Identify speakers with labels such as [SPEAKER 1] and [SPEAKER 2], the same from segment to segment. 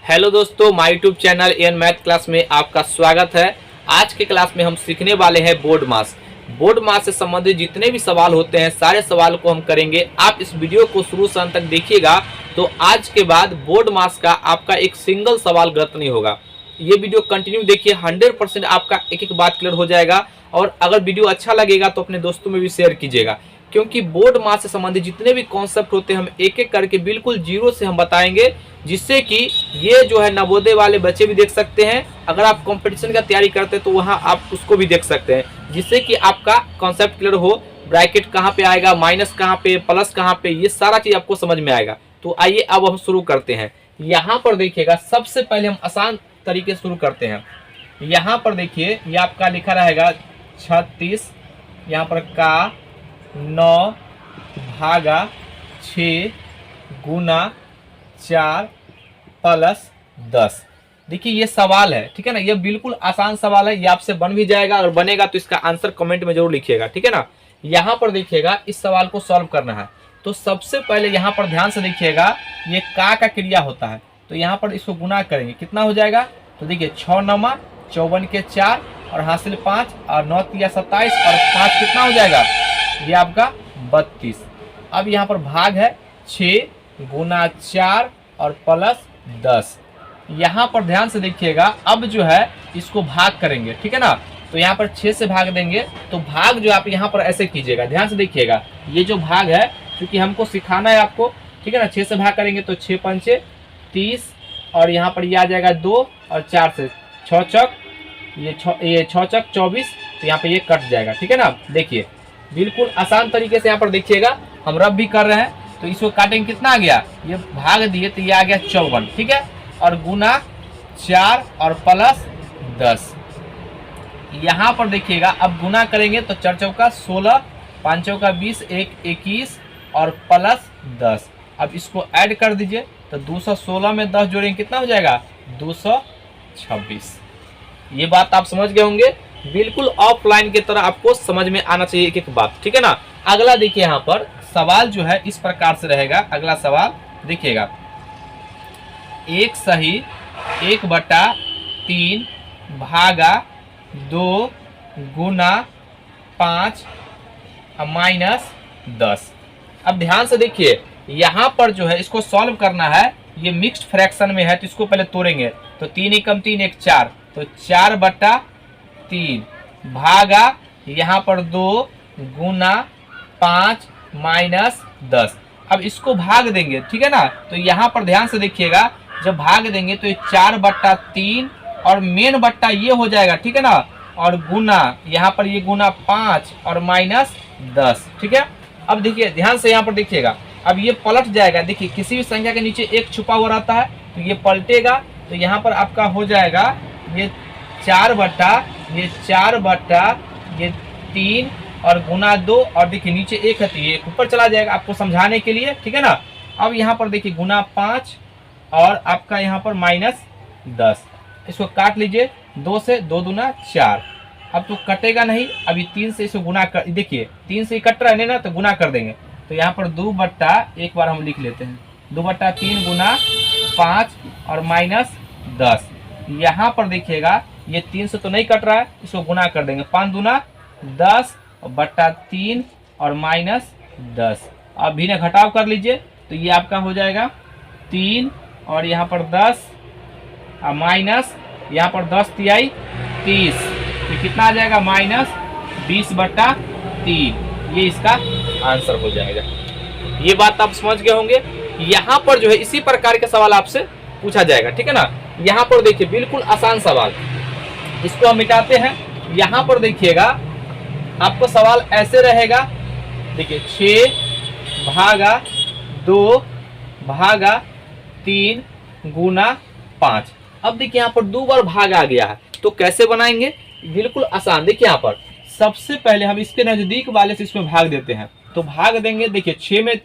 [SPEAKER 1] Hello दोस्तों, my YouTube channel N math class में आपका स्वागत है। आज के क्लास में हम सीखने वाले हैं बोर्ड मास। बोर्ड मास से संबंधित जितने भी सवाल होते हैं सारे सवाल को हम करेंगे। आप इस वीडियो को शुरू से अंत तक देखिएगा तो आज के बाद बोर्ड मास का आपका एक सिंगल सवाल गलत नहीं होगा। ये वीडियो कंटिन्यू देखिए, 100% आपका एक एक बात क्लियर हो जाएगा। और अगर वीडियो अच्छा लगेगा तो अपने दोस्तों में भी शेयर कीजिएगा, क्योंकि बोर्ड मास से संबंधित जितने भी कॉन्सेप्ट होते हैं हम एक एक करके बिल्कुल जीरो से हम बताएंगे, जिससे कि ये जो है नवोदय वाले बच्चे भी देख सकते हैं। अगर आप कंपटीशन का तैयारी करते हैं तो वहाँ आप उसको भी देख सकते हैं, जिससे कि आपका कॉन्सेप्ट क्लियर हो। ब्रैकेट कहाँ पे आएगा, माइनस कहाँ पे, प्लस कहाँ पे, ये सारा चीज आपको समझ में आएगा। तो आइए अब हम शुरू करते हैं। यहाँ पर देखिएगा, सबसे पहले हम आसान तरीके से शुरू करते हैं। यहाँ पर देखिए, ये आपका लिखा रहेगा 36, यहाँ पर का 9 भागा 6 गुना 4 प्लस 10। देखिए ये सवाल है, ठीक है ना। ये बिल्कुल आसान सवाल है, ये आपसे बन भी जाएगा और बनेगा तो इसका आंसर कमेंट में जरूर लिखिएगा, ठीक है ना। यहाँ पर देखिएगा, इस सवाल को सॉल्व करना है तो सबसे पहले यहाँ पर ध्यान से देखिएगा, ये का क्रिया होता है तो यहाँ पर इसको गुना करेंगे, कितना हो जाएगा। तो देखिए 6 9 54 के 4 और हासिल 5 और 9 3 27 और 5 कितना हो जाएगा, ये आपका 32। अब यहाँ पर भाग है 6 गुना 4 और प्लस 10। यहाँ पर ध्यान से देखिएगा, अब जो है इसको भाग करेंगे, ठीक है ना। तो यहाँ पर 6 से भाग देंगे तो भाग जो आप यहाँ पर ऐसे कीजिएगा, ध्यान से देखिएगा। ये जो भाग है क्योंकि हमको सिखाना है आपको, ठीक है ना। 6 से भाग करेंगे तो 6 पंचे 30 और यहाँ पर ये आ जाएगा 2 और 4 से 6 चौक, ये 6 चौक 24, तो यहाँ पे ये कट जाएगा, ठीक है ना। देखिए बिल्कुल आसान तरीके से यहाँ पर देखिएगा, हम रब भी कर रहे हैं तो इसको काटेंगे, कितना आ गया, ये भाग दिए तो ये आ गया 54, ठीक है। और गुना 4 और प्लस 10। यहाँ पर देखिएगा, अब गुना करेंगे तो 4 चौका 16, 5 चौका 20, 1 21 और प्लस 10। अब इसको ऐड कर दीजिए तो 216 में 10 जोड़ेंगे, कितना हो जाएगा 226। ये बात आप समझ गए होंगे। बिल्कुल ऑफलाइन की तरह आपको समझ में आना चाहिए एक एक बात, ठीक है ना। अगला देखिए, यहाँ पर सवाल जो है इस प्रकार से रहेगा। अगला सवाल देखिएगा, 1 सही 1/3 भागा 2 गुना 5 माइनस 10। अब ध्यान से देखिए, यहाँ पर जो है इसको सॉल्व करना है। ये मिक्स्ड फ्रैक्शन में है तो इसको पहले तोड़ेंगे तो 3 एकम 3 1 4, तो 4/3 भागा यहाँ पर 2 गुना 5 माइनस 10। अब इसको भाग देंगे, ठीक है ना। तो यहाँ पर ध्यान से देखिएगा, जब भाग देंगे तो ये 4/3 और मेन बट्टा ये हो जाएगा, ठीक है ना। और गुना यहाँ पर ये गुना 5 और माइनस 10, ठीक है। अब देखिए ध्यान से यहाँ पर देखिएगा, अब ये पलट जाएगा। देखिए किसी भी संख्या के नीचे एक छुपा हुआ रहता है तो ये पलटेगा, तो यहाँ पर आपका हो जाएगा ये 4/3 और गुना 2 और देखिए नीचे 1 है तो ये ऊपर चला जाएगा आपको समझाने के लिए, ठीक है ना। अब यहाँ पर देखिए गुना 5 और आपका यहाँ पर माइनस 10। इसको काट लीजिए, 2 से 2 दूना 4। अब तो कटेगा नहीं, अभी 3 से इसको गुना कर, देखिए 3 से कट रहा है ना तो गुना कर देंगे। तो यहाँ पर 2/, एक बार हम लिख लेते हैं, 2/3 गुना 5 और माइनस 10। यहाँ पर देखिएगा ये 3 से तो नहीं कट रहा है, इसको गुना कर देंगे, 5 दूना 10 बट्टा 3 और माइनस 10। अब भी ने घटाव कर लीजिए तो ये आपका हो जाएगा 3 और यहाँ पर 10 और माइनस यहाँ पर 10 तिहाई 30, तो कितना आ जाएगा माइनस 20/3। ये इसका आंसर हो जाएगा। ये बात आप समझ गए होंगे। यहाँ पर जो है इसी प्रकार के सवाल आपसे पूछा जाएगा, ठीक है ना। यहाँ पर देखिए बिल्कुल आसान सवाल, इसको हम मिटाते हैं। यहाँ पर देखिएगा आपको सवाल ऐसे रहेगा, देखिए 6 भागा 2 भागा 3 गुना 5। अब देखिए यहाँ पर 2 बार भाग आ गया है तो कैसे बनाएंगे, बिल्कुल आसान। देखिए यहाँ पर सबसे पहले हम इसके नजदीक वाले से इसमें भाग देते हैं, तो भाग देंगे। देखिए 6 में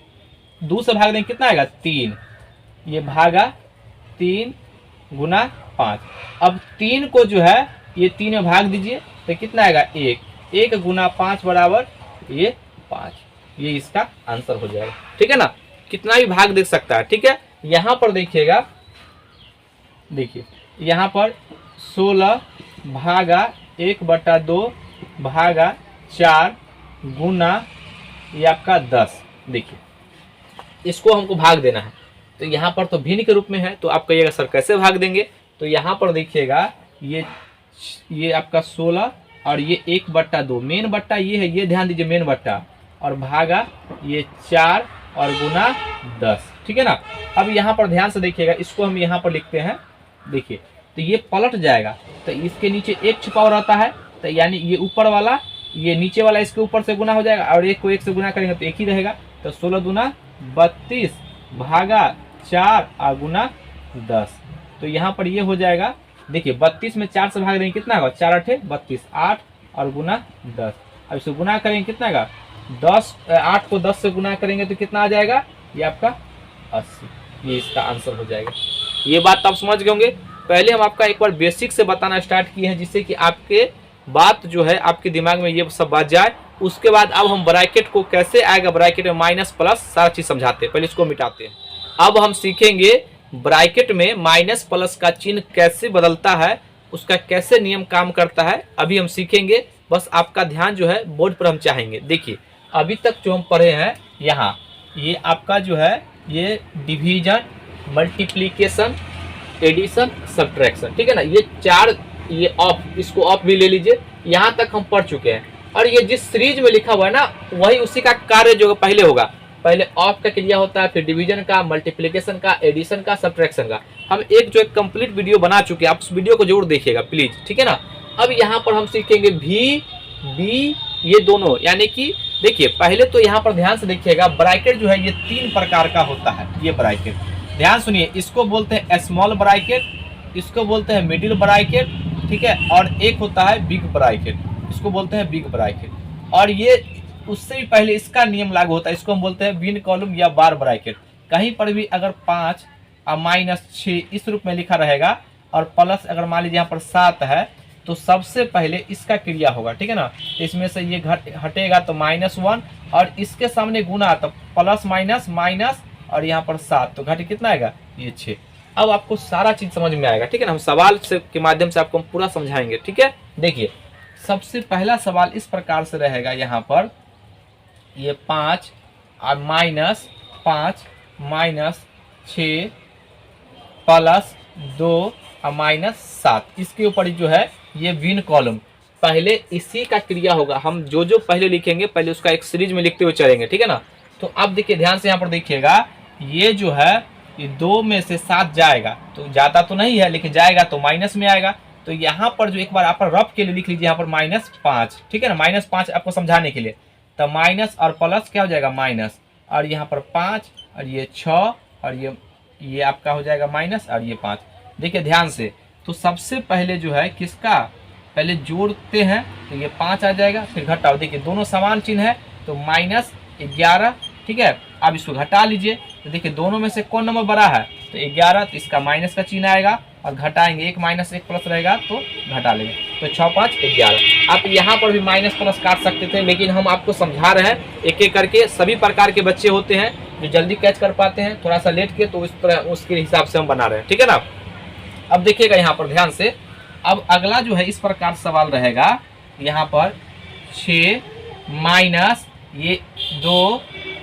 [SPEAKER 1] 2 से भाग देंगे, कितना आएगा 3, ये भागा 3 गुना 5। अब 3 को जो है ये 3 में भाग दीजिए तो कितना आएगा 1 गुना 5 बराबर ये 5। ये इसका आंसर हो जाएगा, ठीक है ना। कितना भी भाग देख सकता है, ठीक है। यहाँ पर देखिएगा देखिए यहाँ पर 16 भागा 1/2 भागा 4 गुना ये आपका 10। देखिए इसको हमको भाग देना है, तो यहाँ पर तो भिन्न के रूप में है, तो आप कहिएगा सर कैसे भाग देंगे। तो यहाँ पर देखिएगा ये आपका 16 और ये 1/2, मेन बट्टा ये है, ये ध्यान दीजिए मेन बट्टा, और भागा ये 4 और गुना 10, ठीक है ना। अब यहाँ पर ध्यान से देखिएगा, इसको हम यहाँ पर लिखते हैं। देखिए तो ये पलट जाएगा, तो इसके नीचे 1 छुपा हुआ रहता है, तो यानी ये ऊपर वाला ये नीचे वाला इसके ऊपर से गुना हो जाएगा, और 1 को 1 से गुना करेंगे तो 1 ही रहेगा। तो 16 दूना 32 भागा 4 और गुना 10। तो यहाँ पर ये हो जाएगा, देखिए 32 में 4 से भाग देंगे कितना होगा, 4 8 32, 8 और गुना 10। अब इसको गुना करेंगे कितना होगा, 8 को 10 से गुना करेंगे तो कितना आ जाएगा, ये आपका 80। ये इसका आंसर हो जाएगा। ये बात आप समझ गए होंगे। पहले हम आपका एक बार बेसिक से बताना स्टार्ट किए हैं, जिससे कि आपके बात जो है आपके दिमाग में ये सब बात जाए। उसके बाद अब हम ब्रैकेट को कैसे आएगा, ब्रैकेट में माइनस प्लस सारा चीज समझाते हैं। पहले इसको मिटाते हैं। अब हम सीखेंगे ब्रैकेट में माइनस प्लस का चिन्ह कैसे बदलता है, उसका कैसे नियम काम करता है, अभी हम सीखेंगे। बस आपका ध्यान जो है बोर्ड पर हम चाहेंगे। देखिए अभी तक जो हम पढ़े हैं, यहाँ ये आपका जो है ये डिवीजन, मल्टीप्लीकेशन, एडिशन, सब्ट्रैक्शन, ठीक है ना। ये 4, ये ऑफ, इसको ऑफ भी ले लीजिए। यहाँ तक हम पढ़ चुके हैं, और ये जिस सीरीज में लिखा हुआ है ना, वही उसी का कार्य जो पहले होगा। पहले ऑफ का क्रिया होता है, फिर डिवीजन का, मल्टीप्लिकेशन का, एडिशन का, सब्ट्रैक्शन का। हम एक कंप्लीट वीडियो बना चुके हैं, आप उस वीडियो को जरूर देखिएगा प्लीज, ठीक है ना। अब यहाँ पर हम सीखेंगे भी, बी, ये दोनों, यानी कि देखिए पहले तो यहाँ पर ध्यान से देखिएगा, ब्रैकेट जो है ये 3 प्रकार का होता है। ये ब्रैकेट ध्यान सुनिए, इसको बोलते हैं स्मॉल ब्रैकेट, इसको बोलते हैं मिडिल ब्रैकेट, ठीक है, और एक होता है बिग ब्रैकेट, इसको बोलते हैं बिग ब्रैकेट। और ये उससे भी पहले इसका नियम लागू होता है, इसको हम बोलते हैं बिन कॉलम या बार ब्रैकेट। कहीं पर भी अगर 5 और -6 इस रूप में लिखा रहेगा, और प्लस अगर मान लीजिए यहाँ पर 7 है, तो सबसे पहले इसका क्रिया होगा, ठीक है ना। तो इसमें से ये हटेगा तो -1, और इसके सामने गुना तो प्लस माइनस माइनस, और यहाँ पर 7, तो घट कितना आएगा, ये 6। अब आपको सारा चीज समझ में आएगा, ठीक है ना। हम सवाल से के माध्यम से आपको हम पूरा समझाएंगे, ठीक है। देखिए सबसे पहला सवाल इस प्रकार से रहेगा, यहाँ पर ये 5 और -5 -6 +2 और -7, इसके ऊपर जो है ये बिन कॉलम, पहले इसी का क्रिया होगा। हम जो पहले लिखेंगे, पहले उसका एक सीरीज में लिखते हुए चलेंगे, ठीक है ना। तो अब देखिए ध्यान से यहाँ पर देखिएगा, ये जो है ये 2 में से 7 जाएगा, तो जाता तो नहीं है लेकिन जाएगा तो माइनस में आएगा। तो यहाँ पर जो एक बार आप रफ के लिए लिख लीजिए, यहाँ पर -5, ठीक है ना, -5 आपको समझाने के लिए। तो माइनस और प्लस क्या हो जाएगा, माइनस, और यहाँ पर 5 और ये 6 और ये आपका हो जाएगा माइनस, और ये 5। देखिए ध्यान से, तो सबसे पहले जो है किसका पहले जोड़ते हैं, तो ये 5 आ जाएगा, फिर घटाओ। देखिए दोनों समान चिन्ह है, तो -11, ठीक है। अब इसको घटा लीजिए, तो देखिए दोनों में से कौन नंबर बड़ा है, तो 11, तो इसका माइनस का चिन्ह आएगा, और घटाएंगे 1 - 1 प्लस रहेगा तो घटा लेंगे, तो 6 5 11। आप यहाँ पर भी माइनस प्लस काट सकते थे, लेकिन हम आपको समझा रहे हैं एक एक करके। सभी प्रकार के बच्चे होते हैं जो जल्दी कैच कर पाते हैं, थोड़ा सा लेट के, तो इस तरह उसके हिसाब से हम बना रहे हैं, ठीक है ना। अब देखिएगा यहाँ पर ध्यान से, अब अगला जो है इस प्रकार सवाल रहेगा, यहाँ पर 6 माइनस ये 2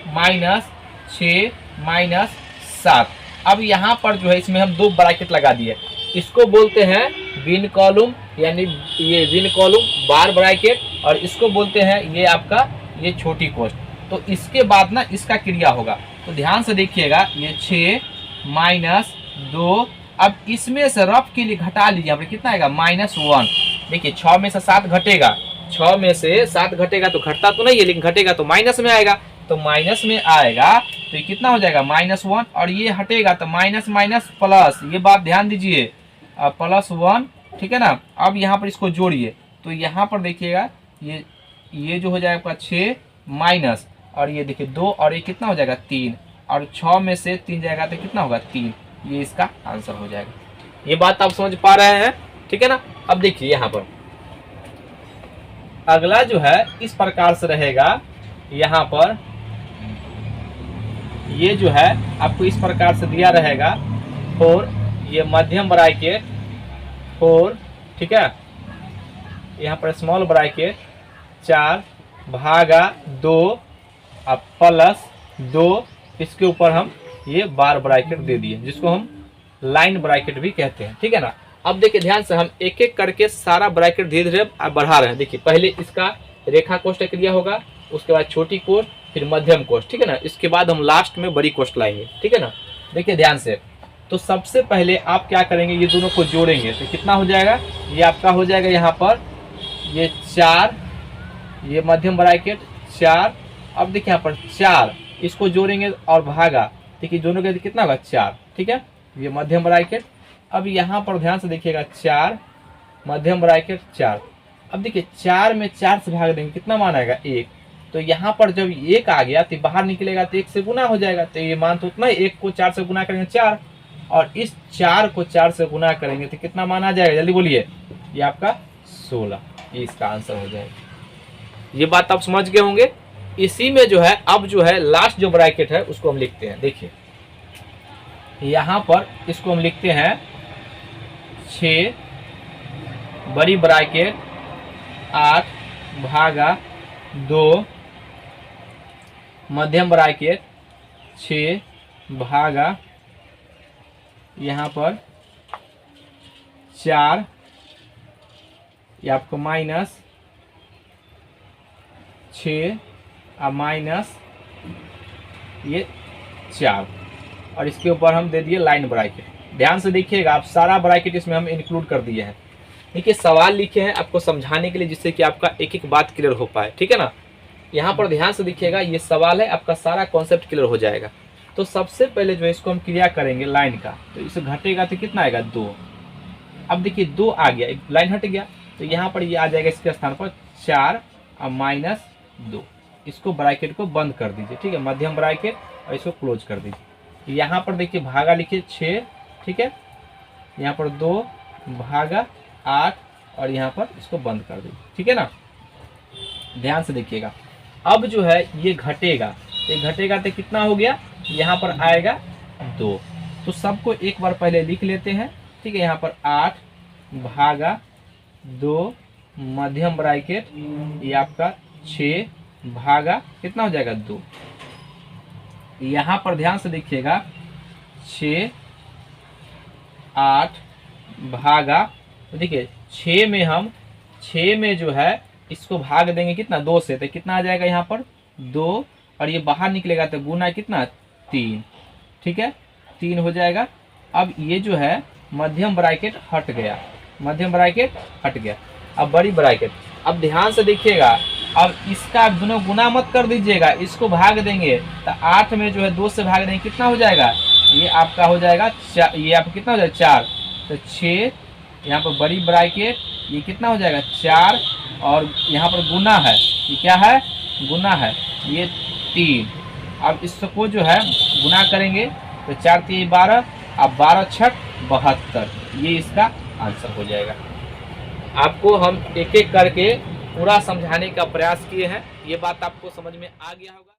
[SPEAKER 1] -6 -7। अब यहाँ पर जो है इसमें हम 2 ब्रैकेट लगा दिए, इसको बोलते हैं बिन कॉलम, यानी ये बिन कॉलम बार ब्रैकेट, और इसको बोलते हैं ये आपका ये छोटी कोष्ठ। तो इसके बाद ना इसका क्रिया होगा, तो ध्यान से देखिएगा, ये 6 -2। अब इसमें से रफ के लिए घटा लीजिए, यहाँ पर कितना आएगा, -1। देखिए 6 में से 7 घटेगा, 6 में से 7 घटेगा तो घटता तो नहीं है, लेकिन घटेगा तो माइनस में आएगा, तो माइनस में आएगा तो ये कितना हो जाएगा, -1, और ये हटेगा तो माइनस माइनस प्लस, ये बात ध्यान दीजिए, +1, ठीक है ना। अब यहाँ पर इसको जोड़िए, तो यहाँ पर देखिएगा ये जो हो जाएगा 6 माइनस, और ये देखिए 2, और ये kiतना हो जाएगा 3, और 6 में से 3 जाएगा तो कितना होगा 3, ये इसका आंसर हो जाएगा। ये बात आप समझ पा रहे हैं, ठीक है ना। अब देखिए यहाँ पर अगला जो है इस प्रकार से रहेगा, यहाँ पर ये जो है आपको इस प्रकार से दिया रहेगा 4, ये मध्यम ब्रैकेट 4, ठीक है, यहाँ पर स्मॉल ब्रैकेट 4 भागा 2 अब प्लस 2, इसके ऊपर हम ये बार ब्रैकेट दे दिए जिसको हम लाइन ब्रैकेट भी कहते हैं, ठीक है ना। अब देखिए ध्यान से हम एक एक करके सारा ब्रैकेट धीरे धीरे बढ़ा रहे हैं। देखिए पहले इसका रेखा कोष्ठ क्रिया होगा, उसके बाद छोटी कोष्ठ, फिर मध्यम कोष्ठ, ठीक है ना। इसके बाद हम लास्ट में बड़ी कोष्ठ लाएंगे, ठीक है ना। देखिए ध्यान से, तो सबसे पहले आप क्या करेंगे, ये दोनों को जोड़ेंगे तो कितना हो जाएगा, ये आपका हो जाएगा यहाँ पर ये 4, ये मध्यम ब्रैकेट 4। अब देखिए यहाँ पर 4, इसको जोड़ेंगे और भागा, देखिए दोनों के कितना होगा 4, ठीक है, ये मध्यम ब्रैकेट। अब यहाँ पर ध्यान से देखिएगा 4 मध्यम ब्रैकेट 4। अब देखिए 4 में 4 से भाग देंगे कितना मान आएगा 1, तो यहाँ पर जब 1 आ गया तो बाहर निकलेगा तो 1 से गुना हो जाएगा, तो ये मान तो उतना ही, 1 को 4 से गुना करेंगे 4, और इस 4 को 4 से गुना करेंगे तो कितना मान आ जाएगा, जल्दी बोलिए, ये आपका 16, ये इसका आंसर हो जाएगा। ये बात आप समझ गए होंगे। इसी में जो है अब जो है लास्ट जो ब्रैकेट है उसको हम लिखते हैं। देखिए यहाँ पर इसको हम लिखते हैं 6 बड़ी ब्रैकेट 8 भागा 2 मध्यम ब्रैकेट 6 भागा यहाँ पर 4, ये आपको माइनस 6 और माइनस ये 4, और इसके ऊपर हम दे दिए लाइन ब्रैकेट। ध्यान से देखिएगा, आप सारा ब्रैकेट इसमें हम इंक्लूड कर दिए हैं। देखिए सवाल लिखे हैं आपको समझाने के लिए, जिससे कि आपका एक एक बात क्लियर हो पाए, ठीक है ना। यहाँ पर ध्यान से देखिएगा, ये सवाल है, आपका सारा कॉन्सेप्ट क्लियर हो जाएगा। तो सबसे पहले जो है इसको हम क्रिया करेंगे लाइन का, तो इसे घटेगा तो कितना आएगा 2। अब देखिए 2 आ गया, एक लाइन हट गया, तो यहाँ पर ये आ जाएगा इसके स्थान पर 4 और माइनस 2। इसको ब्रैकेट को बंद कर दीजिए, ठीक है, मध्यम ब्रैकेट, और इसको क्लोज कर दीजिए। यहाँ पर देखिए भागा लिखिए 6, ठीक है, यहाँ पर 2 भागा 8, और यहाँ पर इसको बंद कर दीजिए, ठीक है ना। ध्यान से देखिएगा, अब जो है ये घटेगा, तो घटेगा तो कितना हो गया, यहाँ पर आएगा 2। तो सबको एक बार पहले लिख लेते हैं, ठीक है। यहाँ पर 8 भागा 2 मध्यम ब्रैकेट, ये आपका 6 भागा कितना हो जाएगा 2। यहाँ पर ध्यान से देखिएगा 6 8 भागा, तो देखिए 6 में हम 6 में जो है इसको भाग देंगे कितना 2 से, तो कितना आ जाएगा यहाँ पर 2, और ये बाहर निकलेगा तो गुना कितना 3, ठीक है, 3 हो जाएगा। अब ये जो है मध्यम ब्रैकेट हट गया, मध्यम ब्रैकेट हट गया। अब बड़ी ब्रैकेट, अब ध्यान से देखिएगा, अब इसका दोनों गुना मत कर दीजिएगा, इसको भाग देंगे तो 8 में जो है 2 से भाग देंगे कितना हो जाएगा, ये आपका हो जाएगा ये आपका कितना हो जाएगा 4, तो 6 यहाँ पर बड़ी ब्रैकेट, ये कितना हो जाएगा 4, और यहाँ पर गुना है, ये क्या है गुना है, ये 3। अब इसको जो है गुना करेंगे तो 4 3 12, अब 12 6 72, ये इसका आंसर हो जाएगा। आपको हम एक एक करके पूरा समझाने का प्रयास किए हैं, ये बात आपको समझ में आ गया होगा।